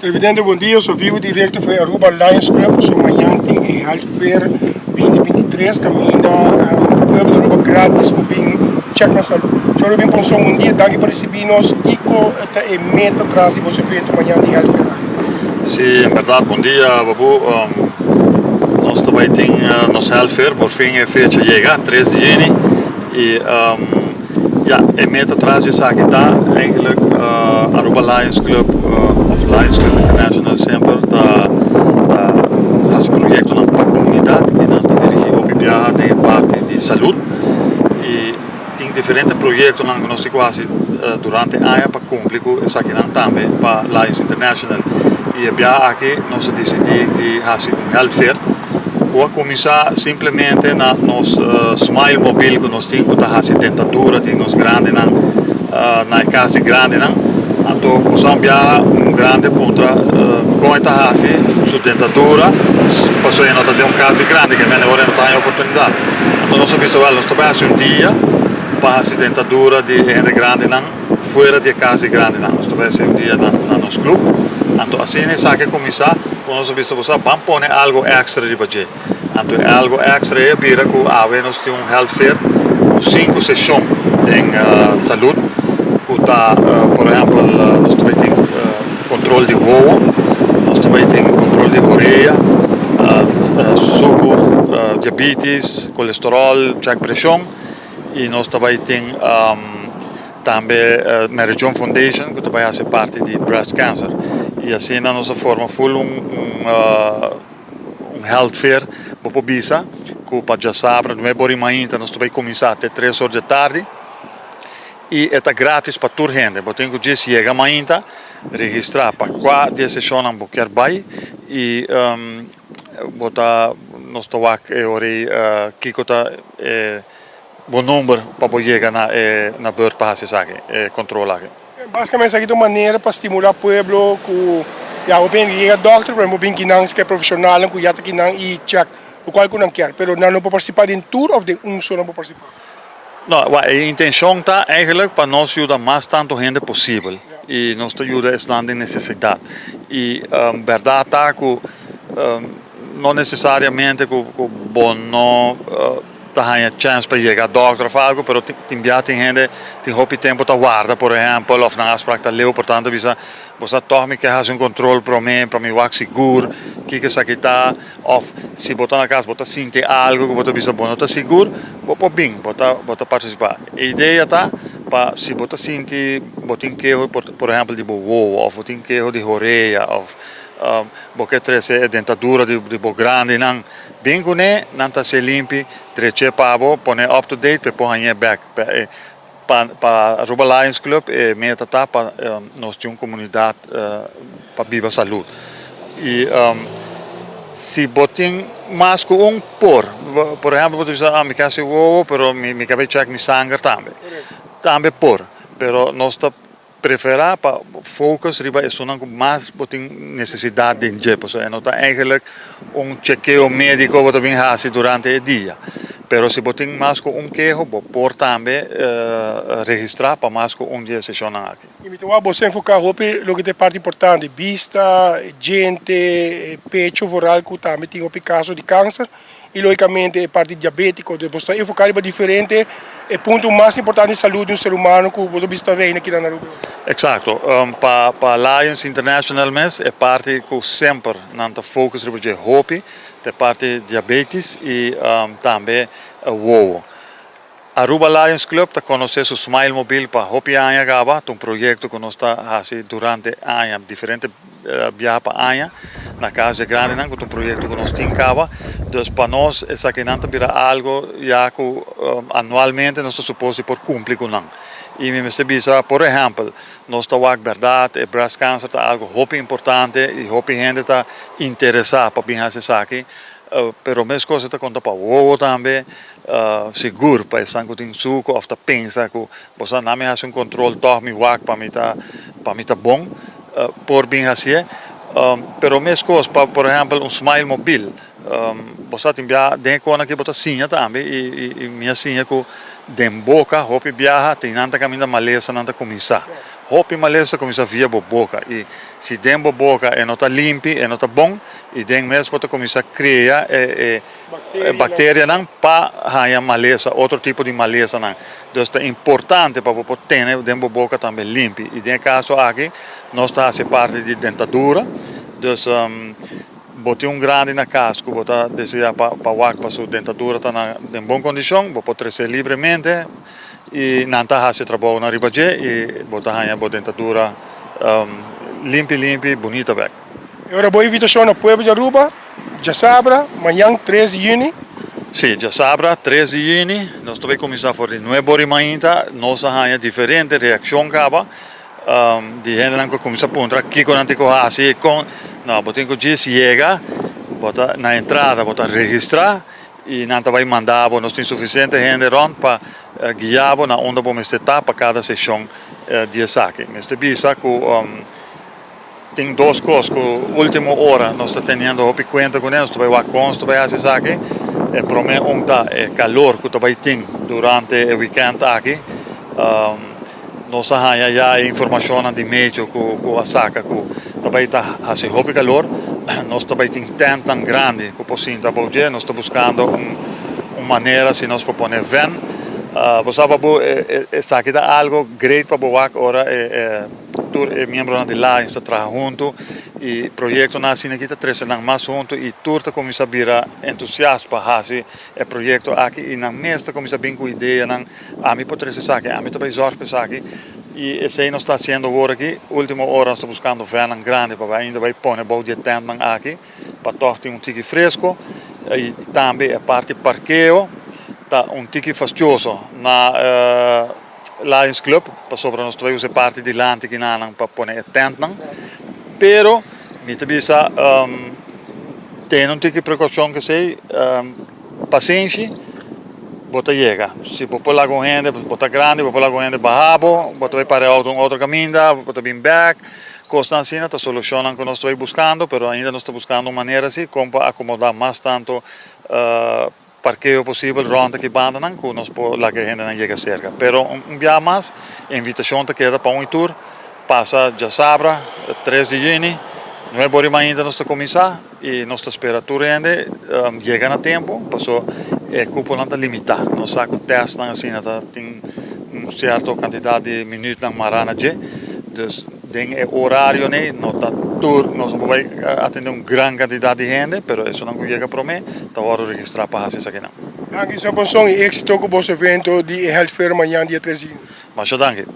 Presidente, bom dia. Eu sou vivo direto foi Aruba Lions Club. Sou amanhã tem Health Fair 2023 caminhando o pueblo de Aruba grátis para vir check na saúde. Eu bem pensou um dia daqui para receber nós Kiko e meta atrás de você evento amanhã de Health Fair. Sim, em verdade, bom dia, Babu. Nós também temos nosso Health Fair, por fim a fecha chega, 3 de junho. E a meta atrás disso aqui está, eigenlijk, Aruba Lions Club, of Lions Club International sempre, esse projeto para a comunidade e não está dirigido ao PBA, tem parte de saúde. E tem diferentes projetos que nós quase durante a ano para cumprir isso aqui também para Lions International. E aqui nós decidimos de fazer Health Fair. Vou começar simplesmente na nosso Smile Mobile que nós temos, que está dentadura, tem nos grande na casa grande, então possamos grande contra com esta sua dentadura, posso ir nota de casa grande que vem agora não tem oportunidade. Então nós estamos dia para a dentadura de gente grande fora de casa grande, nós estamos dia no nosso clube. Então assim é que começar. Nós vamos pôr algo extra de budget. Então, algo extra é que nós temos Health Fair com 5 sessões de saúde, que está, por exemplo, nós também temos controle de voo, nós também temos controle de ureia, suco, diabetes, colesterol, check pressão, e nós também temos também na Region Foundation, que também faz parte de breast cancer. E assim na nossa forma full health fair para bisa que para já sabe não é bori mainta nós também começar até 3 horas da tarde e é grátis para toda gente porque tem que já chega mainta registrar para 4 sessões em qualquer bai e botar nós tô aqui ori que tá bom número para chegar na beurt para essa aqui controlar. Basicamente, aqui é uma maneira para estimular o povo que já chega doctor, para bem que não é profissional, que já está aqui e check o qual que não quer, mas não pode participar de um tour ou de só não pode participar. Não, a intenção está eigenlijk para nós ajudar mais tanto gente possível e nós ajuda estando em necessidade e verdade está que não necessariamente que bom não tem chance para chegar doctor ou algo, mas tem gente tem pouco tempo para guardar, por exemplo, ou na aspecto leu, portanto, você torna que faz controle para mim vai seguro, que isso aqui está, ou se botar na casa, botar sentir algo que você bisa bom, está seguro, vou bem, botar participar. A ideia está para se botar sentir, botar queijo, por exemplo, de voo, ou botar queijo de ureia, ou porque é dentadura de bo grande, não bem que não está se limpo, treche pavo, põe up to date, para pôr back. Para Aruba Lions Club é meta tá para nós temos comunidade para viva saúde e se botem mais que por exemplo você diz me quer se ovo, pero me quer check me sangue também pero nós tá preferar para focus riba é só não mais botem necessidade de jeito, então não tá eigenlijk chequeo médico que também faz durante o dia. Pero se botem mais com queijo, por também registrar para mais com dia sessão aqui. E então você focar o que é parte importante, vista, gente, pecho, voral, que também tem o caso de câncer e logicamente parte diabético, de você enfocar em diferente é ponto mais importante de saúde de ser humano que você vista reina aqui na Aruba. Exato, para Lions International é parte que sempre não focus sobre hope, de parte de diabetes e também o Aruba Lions Club está conhecendo o Smile Mobile para Hopi Anya Gaba, um projeto que nós está fazendo durante a diferentes viagens para Anya, na casa grande, um projeto que nós temos Gaba. Então, para nós, essa aqui não vira algo já que anualmente nós estamos supostos por cumprir com não. E me bisa, por exemplo, nós estamos verdade, breast cancer é algo muito importante e muita gente está interessada para vir fazer isso aqui. Pero mesmo coisa está conta para o também, seguro para estar com suco, ou está pensa que você não me faz controle, torme o para mim tá bom, por bem assim. Pero mesmo coisa, por exemplo, Smile Mobile, você tem dentro aqui botar senha também e minha senha que den boca, hopi viaja, tem nanta caminho maleza, nanta começar. hopi malesa começa via boca e se tem boca e não está limpo e não está bom e tem mesmo pode começar a criar bactéria não para a malesa outro tipo de malesa não então é importante para poder ter tem boca também limpa e nesse caso aqui nós está a parte de dentadura então botei grande na casco botar desejar para sua dentadura está em boa condição pode crescer livremente e não está a se trabalhar na ribagé e botar a dentadura limpa, bonita back. Agora boa invitação ao povo de Aruba, já sabe, amanhã 13 de junho. Sim, já sabe, 13 de junho, nós também começamos a fazer novo ainda, nós temos diferente reação acaba, de gente que começa a pontar aqui com antigo assim, com, não, botem que diz chega, bota na entrada, bota registrar e não vai mandar, nós temos suficiente gente para guiar na onde vamos estar para cada sessão de saque. Mas te bisa que tem duas coisas que última hora nós estamos tendo a conta com eles, nós vai fazer esse saque, e para mim é calor que vai ter durante o weekend aqui. Nós temos já informação de médio com a saca que vai estar a calor, nós também tem tempo tão grande que possível hoje, nós estamos buscando uma maneira se nós podemos ver. Você sabe que é algo great para boa agora é membro de lá está trabalhando junto e projeto na cena que está trazendo mais junto e turta começa a virar entusiasta para esse projeto aqui e na mesa começa a vir com ideia não a mim pode ser aqui a mim também zorro pensar aqui e esse aí nós está sendo agora aqui última hora nós estamos buscando verão grande para ainda vai pôr bom de tempo aqui para torcer tique fresco e também a parte parqueo tá tique fastioso na Lions Club, para sobre nós também usar parte de lá que não para pôr tent não, pero me tabisa tem tique precaução que sei paciência bota chega se pôr lá com gente bota grande pôr lá com gente barrabo bota vai para outro caminho bota bem back costa assim a solução que nós estamos buscando, pero ainda nós estamos buscando uma maneira assim como para acomodar mais tanto parqueo possível ronda que banda não que nós lá que a gente não chega cerca. Pero dia mais a invitação te queda para tour passa já sabra 13 de junho não é bom ainda nós começar e nós espera tour ainda chega na tempo passou cupo não está limitado nós saco teste assim tem certa quantidade de minutos na marana já tem horário né não tá tour nós não vai atender grande quantidade de gente pero isso não chega para mim tá hora registrar para fazer isso aqui não. Dank u, Sir Bonsong, e êxito com o vosso evento de Health Fair amanhã dia 13 de junho. Mas danke.